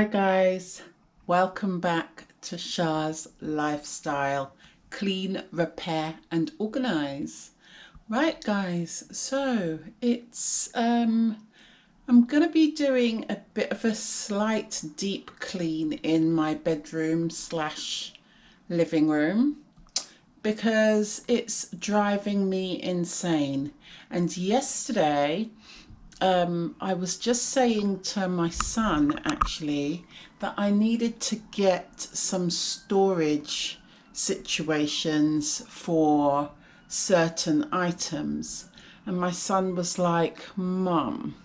Hi guys, welcome back to Shah's Lifestyle, Clean, Repair and Organise. Right guys, so I'm going to be doing a bit of a slight deep clean in my bedroom slash living room because it's driving me insane. And yesterday I was just saying to my son actually that I needed to get some storage situations for certain items, and my son was like, Mum,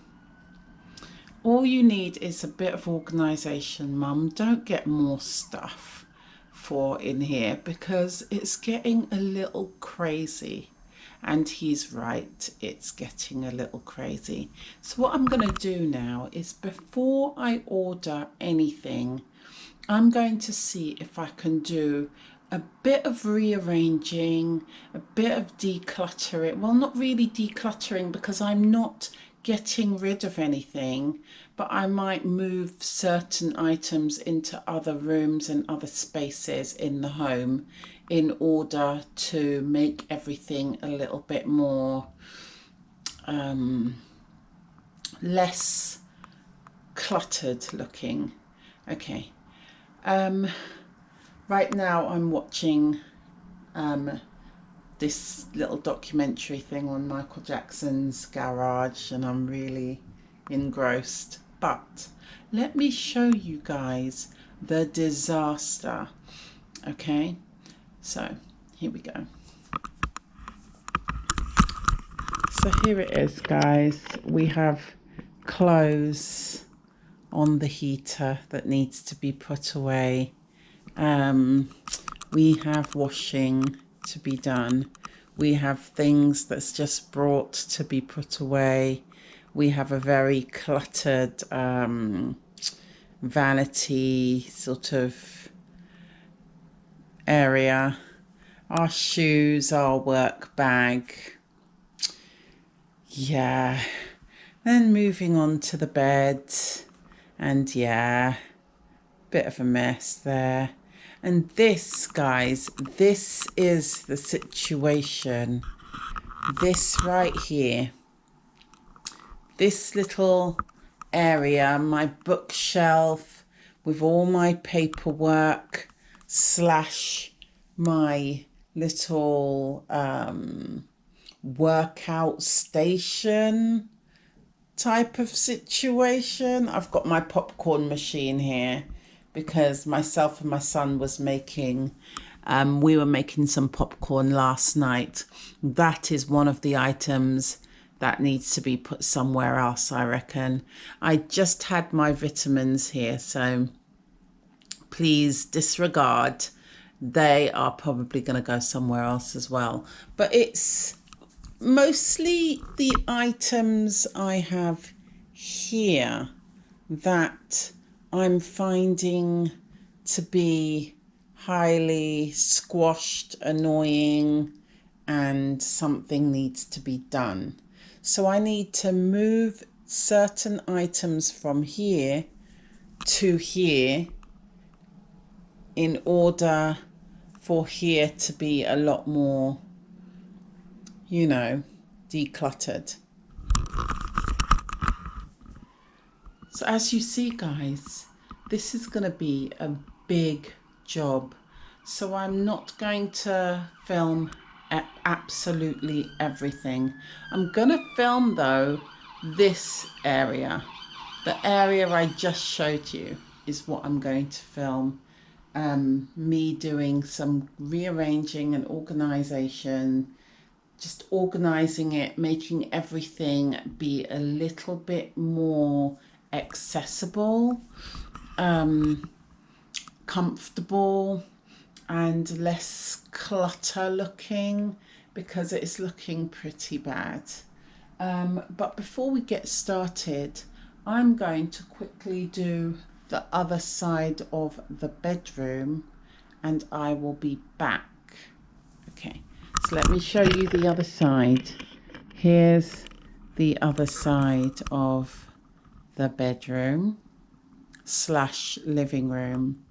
all you need is a bit of organisation, Mum. Don't get more stuff for in here because it's getting a little crazy. And he's right, it's getting a little crazy. So what I'm going to do now is, before I order anything, I'm going to see if I can do a bit of rearranging, a bit of decluttering. Well, not really decluttering because I'm not getting rid of anything, but I might move certain items into other rooms and other spaces in the home in order to make everything a little bit more less cluttered looking. Okay. Right now I'm watching this little documentary thing on Michael Jackson's garage and I'm really engrossed. But let me show you guys the disaster. Okay, so here we go. So here it is, guys. We have clothes on the heater that needs to be put away. We have washing to be done. We have things that's just brought to be put away. We have a very cluttered vanity sort of area. Our shoes, our work bag. Yeah. Then moving on to the bed. And yeah, bit of a mess there. And this, guys, this is the situation. This right here, this little area, my bookshelf with all my paperwork slash my little workout station type of situation. I've got my popcorn machine here because myself and my son was making we were making some popcorn last night. That is one of the items that needs to be put somewhere else, I reckon. I just had my vitamins here, so please disregard. They are probably going to go somewhere else as well. But it's mostly the items I have here that I'm finding to be highly squashed, annoying, and something needs to be done. So I need to move certain items from here to here in order for here to be a lot more, you know, decluttered. So as you see, guys, this is going to be a big job. So I'm not going to film absolutely everything. I'm going to film, though, this area. The area I just showed you is what I'm going to film. Me doing some rearranging and organisation, just organising it, making everything be a little bit more accessible, comfortable, and less clutter looking, because it's looking pretty bad. But before we get started, I'm going to quickly do the other side of the bedroom and I will be back. Okay, so let me show you the other side. Here's the other side of the bedroom. slash living room.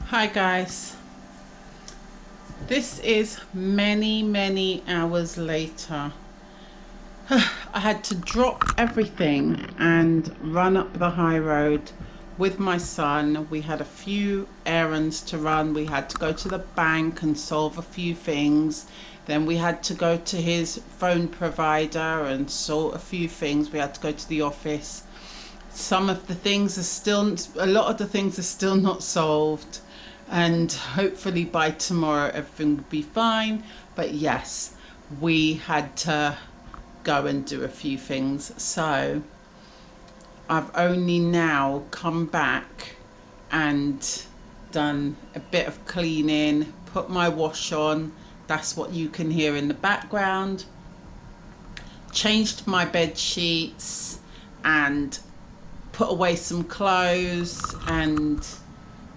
Hi guys, this is many hours later. I had to drop everything and run up the high road with my son. We had a few errands to run. We had to go to the bank and solve a few things. Then we had to go to his phone provider and sort a few things. We had to go to the office. Some of the things are still, a lot of the things are still not solved. And hopefully by tomorrow everything will be fine. But yes, we had to go and do a few things. So I've only now come back and done a bit of cleaning, put my wash on. That's what you can hear in the background. Changed my bed sheets and put away some clothes and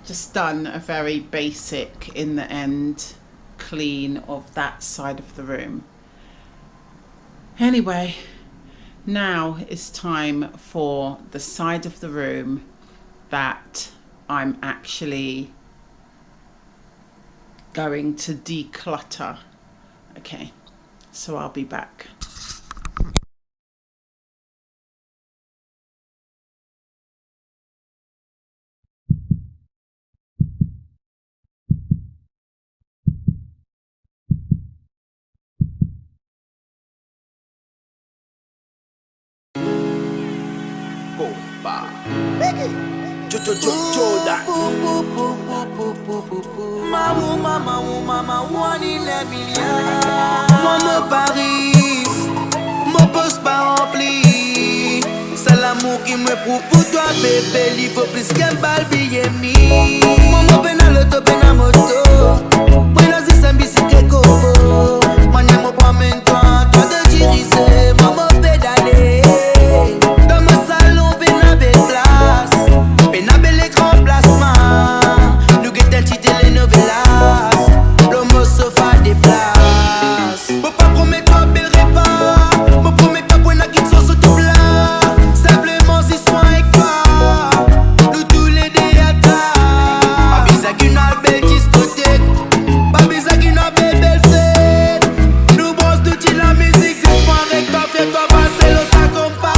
just done a very basic, in the end, clean of that side of the room. Anyway, now it's time for the side of the room that I'm actually going to declutter. Okay, so I'll be back. Mama, one in a million. Moi, Paris, mon poste pas rempli. C'est l'amour qui me prouve pour toi, bébé. Il faut plus qu'un balbillet mi. Moi, ben à l'auto, ben à moto. Moi, là, c'est un bicycle coco. Moi, n'aime pas même toi, toi de diriger. Moi, pédaler. Dans mon salon, ben à belle place. Ben à bel écran placement. Nous guettons petit télénovelas. L'homme sofa des places. Faut pas promettre toi bel repas. Faut promettre toi pour une acquisition sur tout plat. Simplement si soin avec toi. Nous tous les déatas. Pas besoin qu'une belle discothèque. Pas besoin qu'une belle fête. Nous brosse tout la musique. C'est soin avec toi. Fais-toi passer le sac compas.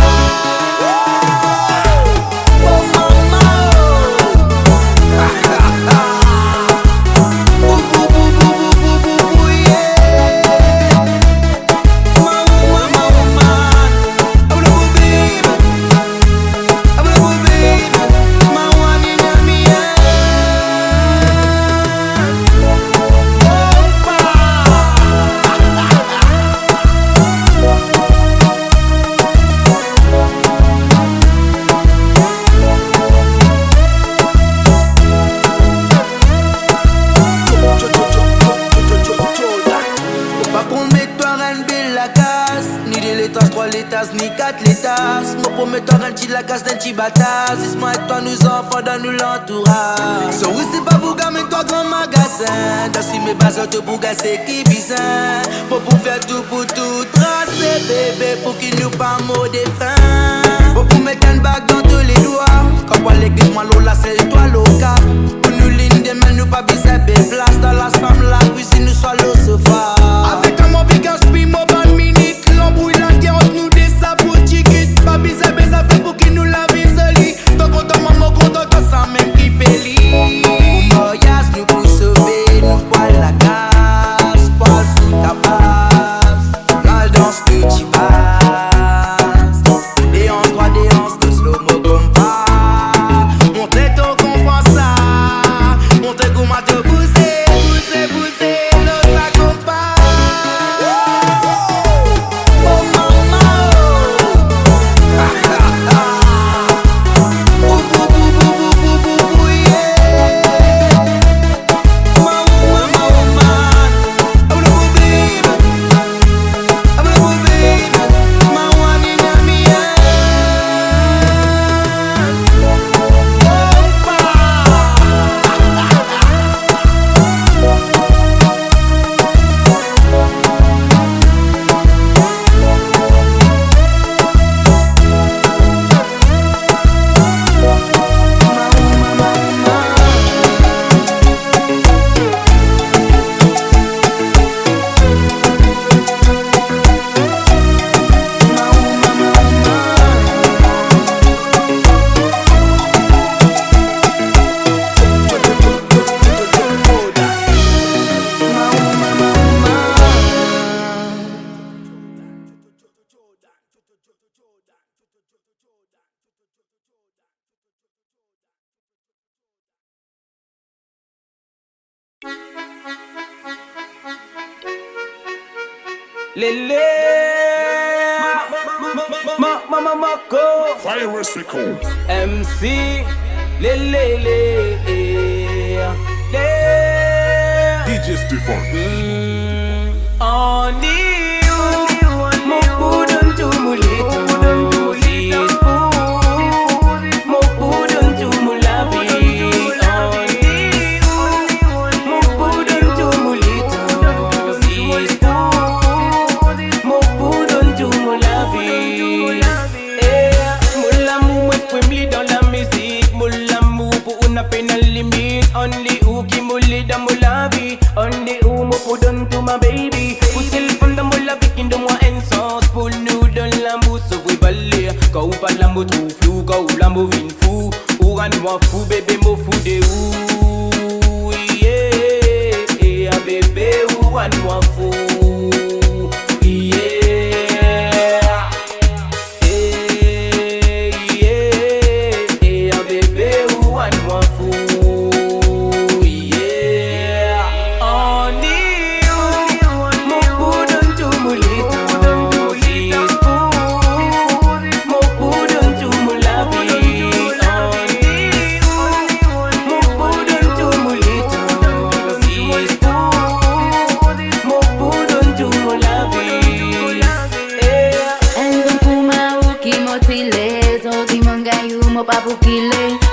Ni 4 l'étas, me promettant un petit la casse d'un petit bâtard. Si moi et toi nous enfants dans nous l'entourage. So oui c'est pas Bouga mais toi grand magasin. Dans si mes bases de Bouga c'est qui bizarre. Pour faire tout pour tout tracer bébé. Pour qu'il nous pas mot des fins. Pour mettre une bague dans tous les doigts. Quand on l'église moi l'eau là c'est toi local. Pour nous lignes des mains nous pas bizarre belle place. Dans la chambre la cuisine nous soit le sofa. Avec un mauvais gaspille mon bonne minute. L'embrouille la guerre entre nous des sabots tickets. Pas bizarre mais ça fait pour qu'il nous la visoli. Donc content maman content quand ça même qui pélit. Moyas nous pour sauver nous poil la casse. Poil sous ta base. La danse de Chivas. Des hanches droit des hanches de slow mo compas. Montrez ton comprend ça. Montrez comment te bouser. Bouser le ça compas. Lele Mama Mako Fire Records. MC Lele DJ Stefan. Only you Mo pudon tumulito Mo pudon tumulabi Only you Mo pudon tumulito Mo pudon tumulabi Mulamu mwespwimli dans la musique Mulamu pour una penal limite Only you qui mulida mulabi Only you mo pudon to my baby Pusil fanda mulabi kindo moi essence Pour nous dans l'amour se vous balé Quand pas l'amour trop flou Quand l'amour vient fou Ou rends-moi fou bébé mo fou de ou Yeah bébé ou rends-moi fou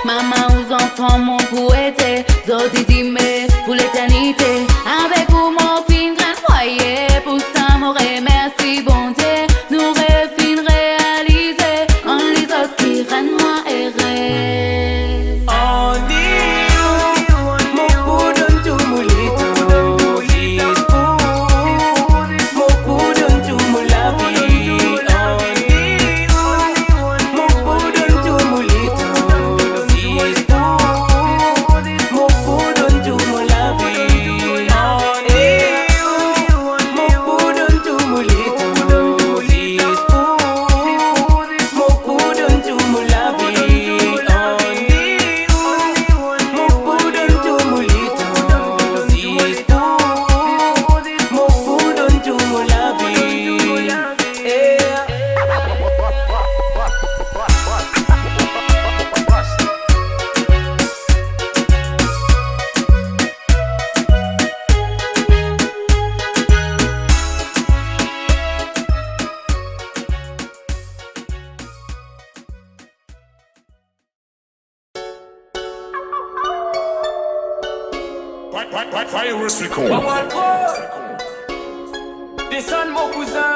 Maman aux enfants mon poète Zoti dime pour l'éternité Avec vous mon fin grand foyer Pour ça mon remercie bon Dieu Nous refin réaliser On les autres qui rendent moi errer Only you Mo pudon tumulito Mo pudon tumulabi Only you Mo pudon tumulito Mo pudon tumulabi Only you Mo pudon tumulito Mo pudon tumulabi Only you Mo pudon tumulito Mo pudon tumulabi Fire Records. Descends mon cousin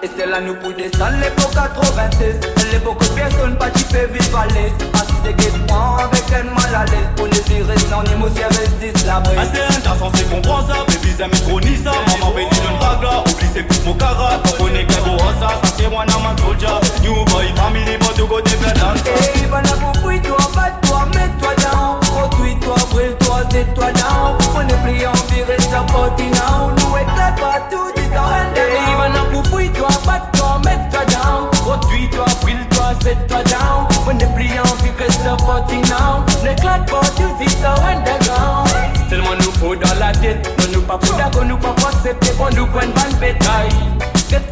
Et c'est là nous pour descendre l'époque 96 L'époque personne pas qui peut vivre à l'aise Assis des guettements avec un mal à l'aise Pour ne plus rester en émotion résiste la brise Assez intense, on sait comprendre ça Baby, ça micronise ça Maman béni d'un raga Oublie c'est plus mon cara Quand on est qu'à ça Ça c'est moi dans ma soldier New boy, family, bon de côté plein dans Hey, Ivana pour fouille-toi, bat-toi, mets-toi down Retouille-toi, brûle-toi, c'est-toi down On est plié en vie, reste à party now Nous éclate partout, dis ça Hey, Ivana pour fouille-toi, bat-toi, mets-toi down Retouille-toi, brûle-toi, c'est-toi down On est plié en vie, reste à party now N'éclate partout, dis ça underground Tellement nous faut dans la tête Non nous pas pour d'accord, nous pas pour accepter Qu'on nous prenne pas de bétail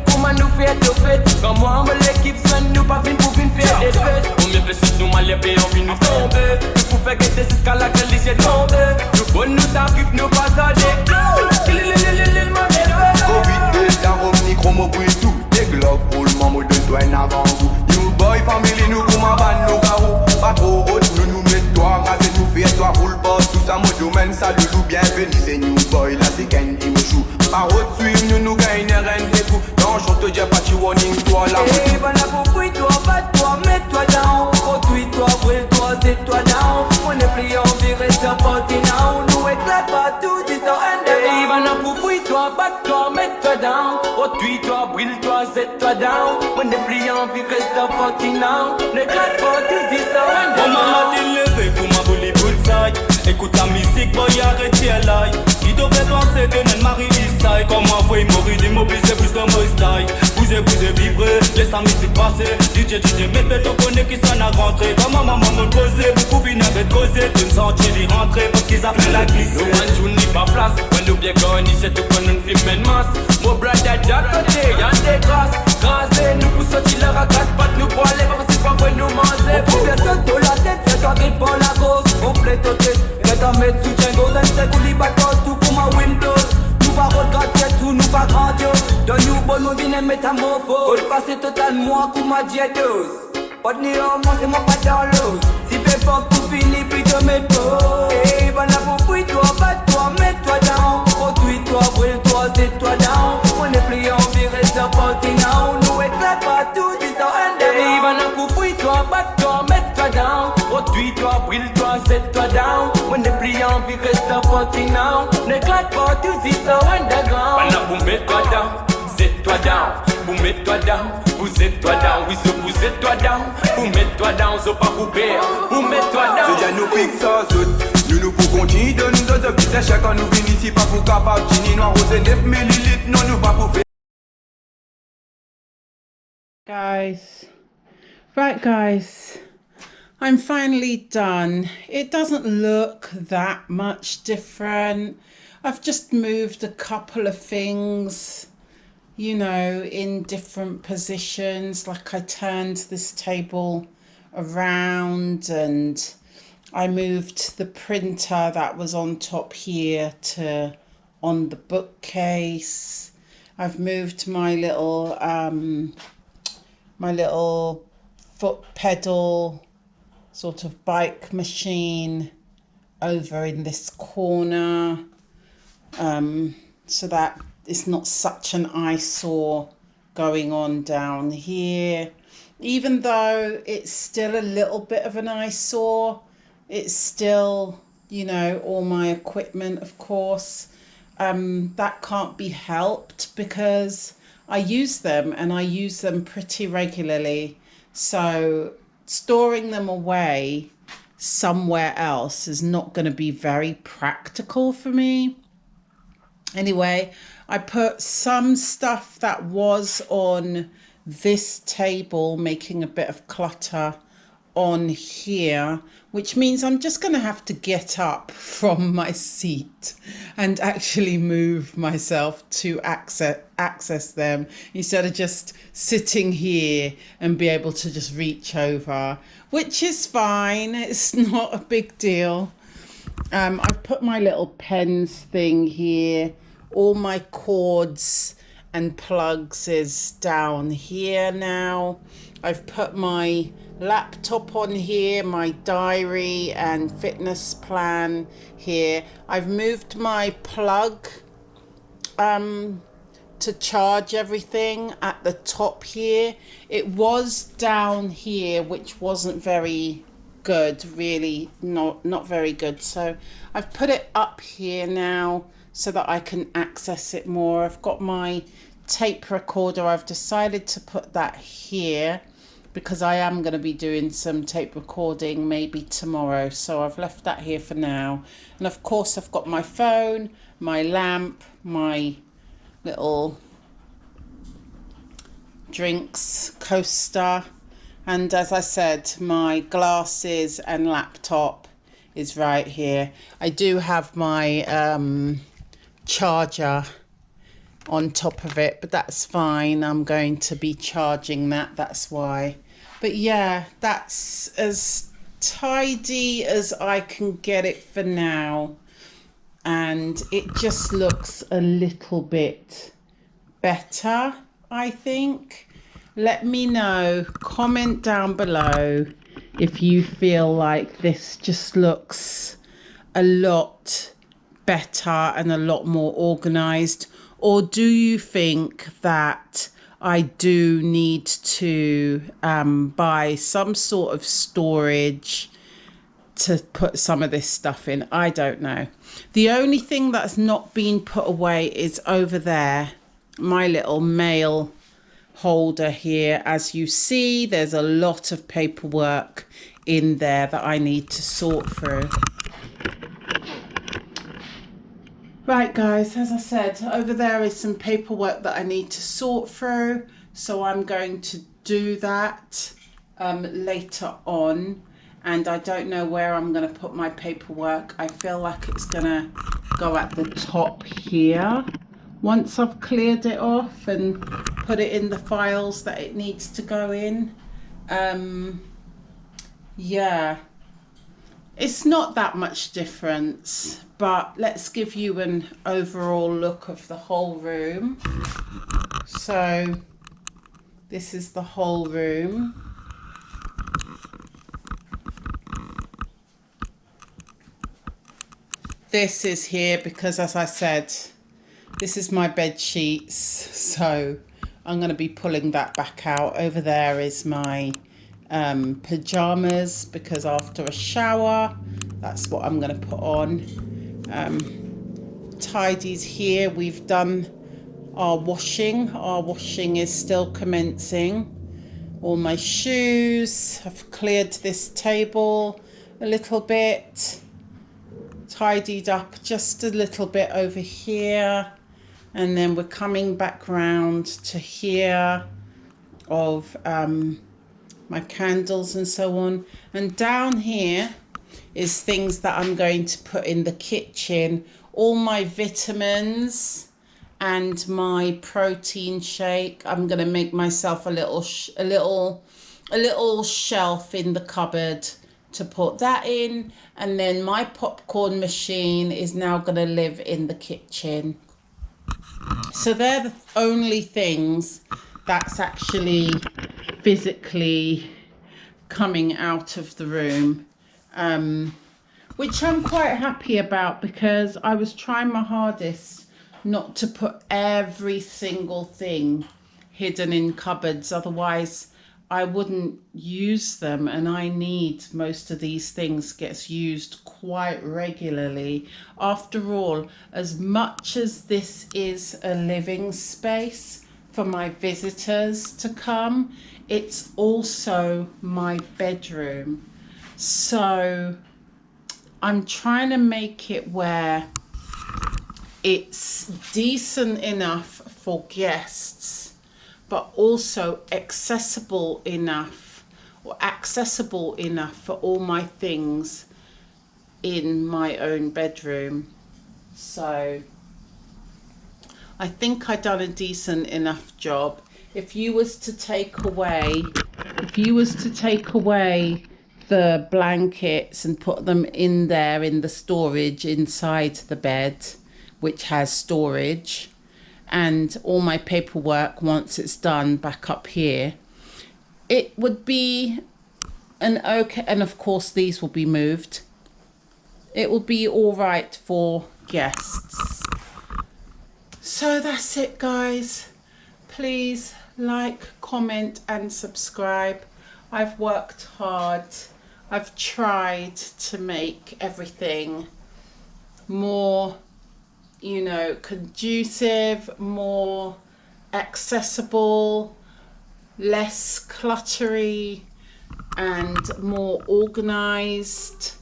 Comment nous faire de fête Quand moi on l'équipe sonne nous pas fin pour fin faire des fêtes On me fait nous mal et puis on vient nous tomber Pour faire guetter c'est ce qu'à laquelle j'ai tombé Nous bonnes nous t'arrives nous pas à des Covid est un romni chromo brûle tout Des globes pour le maman de toi en avant vous New boy family nous comme un ban nous garou Pas trop haute nous nous mettons toi Rasez nous faire toi roule boss Tout ça mon domaine salut nous bienvenue C'est new boy là c'est Ken Imoshu Par haute suivre nous nous gagne rien des coups Non je te dis pas tu warning toi là Hey bana pour fouille-toi, bat-toi, mets-toi down Retouille-toi, brûle-toi, c'est-toi down On est plié en vie, reste à party now Nous éclate partout, dis ça underground Hey bana pour fouille-toi, bat-toi, mets-toi down Retouille-toi, brûle-toi, c'est-toi down On est plié en vie, reste à party now N'éclate partout, dis ça Bon maman underground t'es levé pour ma Bollywood side Écoute la musique boy arrête elle aille Qui devrait danser de notre mari Eastside Comme moi faut mourir d'immobiliser plus de mon style Bougez vibrer, laisse la musique passer DJ mettez ton connaît qui s'en a rentré Comme ma maman me posait, beaucoup venir de causer Tu me sens d'y rentrer parce qu'ils a fait la glisse Nous manjou ni pas place, when nous bien connu c'est tout qu'on nous filme en masse Mon brother à côté, y'en des grâces. Grasés, nous pour sortir leur à quatre pattes, nous pour aller voir si pas vrai nous manger. Pour faire ça de la tête, fais-toi grille pour la cause. Complète au test, fais-toi mettre sous Django. D'un sec ou libatos, tout pour ma Windows. Nous pas regretter tout, nous pas grandiose. Donne nous bon, nous dîner métamorphose. Faut le passer totalement, coup ma diétose. Pas de néon, moi c'est moi pas dans l'eau. Si t'es fort pour finir, puis te mets pas. Eh, ben là pour fouille-toi, bats-toi, mets-toi down. Produis-toi, brûle-toi, c'est-toi down. On est plus en vie, reste un continent. Nous éclate partout, dis ça, underground. Eh, ben là pour fouille-toi, bats-toi, mets-toi down. Produis-toi, brûle-toi, c'est-toi down. On est plus en vie, reste un continent. N'éclate partout, dis ça, underground. Ben là pour mets-toi down, c'est-toi down. Pour mettre-toi down, vous êtes-toi down, oui, so vous êtes-toi down. Pour mettre-toi down, so pas couper, pour mettre-toi down. C'est déjà nous pique ça, nous pour continuer de nous autres. Puis c'est chacun nous vient ici, pas pour capable. Gini noir, rosé, 9 millilitres, non, nous pas pour faire. Guys, I'm finally done. It doesn't look that much different. I've just moved a couple of things, you know, in different positions. Like I turned this table around and I moved the printer that was on top here to on the bookcase. I've moved my little foot pedal sort of bike machine over in this corner, so that it's not such an eyesore going on down here. Even though it's still a little bit of an eyesore, it's still, you know, all my equipment, of course. That can't be helped because I use them and I use them pretty regularly. So storing them away somewhere else is not going to be very practical for me. Anyway, I put some stuff that was on this table, making a bit of clutter, on here, which means I'm just going to have to get up from my seat and actually move myself to access them instead of just sitting here and be able to just reach over, which is fine. It's not a big deal. I've put my little pens thing here. All my cords and plugs is down here now. I've put my laptop on here, my diary and fitness plan here. I've moved my plug to charge everything at the top here. It was down here, which wasn't very good, really, not very good. So I've put it up here now so that I can access it more. I've got my tape recorder. I've decided to put that here because I am going to be doing some tape recording maybe tomorrow. So I've left that here for now. And of course I've got my phone, my lamp, my little drinks coaster, and as I said, my glasses and laptop is right here. I do have my charger on top of it, but that's fine. I'm going to be charging that, that's why. But yeah, that's as tidy as I can get it for now, and it just looks a little bit better, I think. Let me know, comment down below if you feel like this just looks a lot better and a lot more organized, or do you think that I do need to buy some sort of storage to put some of this stuff in? I don't know. The only thing that's not been put away is over there, my little mail holder here. As you see, there's a lot of paperwork in there that I need to sort through. Right guys, as I said, over there is some paperwork that I need to sort through, so I'm going to do that later on, and I don't know where I'm going to put my paperwork. I feel like it's going to go at the top here once I've cleared it off and put it in the files that it needs to go in, yeah, it's not that much difference, but let's give you an overall look of the whole room. So this is the whole room. This is here because, as I said, this is my bed sheets, so I'm going to be pulling that back out. Over there is my pajamas, because after a shower, that's what I'm going to put on. Tidies here. We've done our washing. Our washing is still commencing. All my shoes. I've cleared this table a little bit. Tidied up just a little bit over here, and then we're coming back round to here of my candles and so on, and down here is things that I'm going to put in the kitchen, all my vitamins and my protein shake. I'm going to make myself a little shelf in the cupboard to put that in, and then my popcorn machine is now going to live in the kitchen. So they're the only things that's actually physically coming out of the room, which I'm quite happy about, because I was trying my hardest not to put every single thing hidden in cupboards, otherwise I wouldn't use them, and I need most of these things gets used quite regularly. After all, as much as this is a living space for my visitors to come, it's also my bedroom. So I'm trying to make it where it's decent enough for guests, but also accessible enough for all my things in my own bedroom. So I think I done a decent enough job. If you was to take away the blankets and put them in there in the storage inside the bed, which has storage, and all my paperwork once it's done back up here, it would be an okay, and of course these will be moved, it will be all right for guests. So that's it, guys. Please like, comment and subscribe. I've worked hard. I've tried to make everything more, you know, conducive, more accessible, less cluttery and more organized.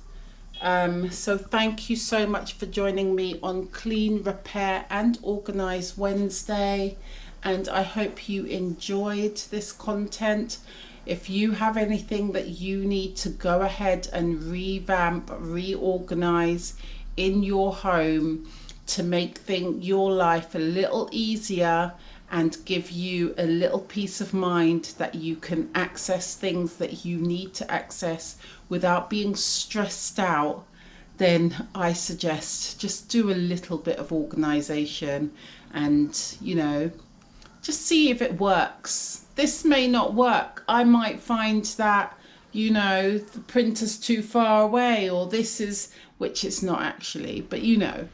So thank you so much for joining me on Clean, Repair and Organize Wednesday, and I hope you enjoyed this content. If you have anything that you need to go ahead and revamp, reorganize in your home to make your life a little easier and give you a little peace of mind that you can access things that you need to access without being stressed out, then I suggest just do a little bit of organization and, you know, just see if it works. This may not work. I might find that, you know, the printer's too far away, or this is, which it's not actually, but you know,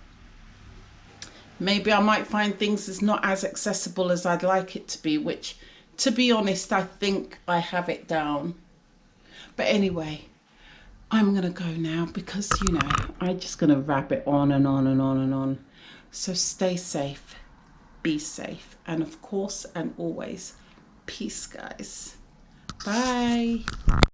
maybe I might find things is not as accessible as I'd like it to be, which, to be honest, I think I have it down. But anyway, I'm going to go now because, you know, I'm just going to wrap it on and on and on and on. So stay safe, be safe, and of course and always, peace, guys. Bye.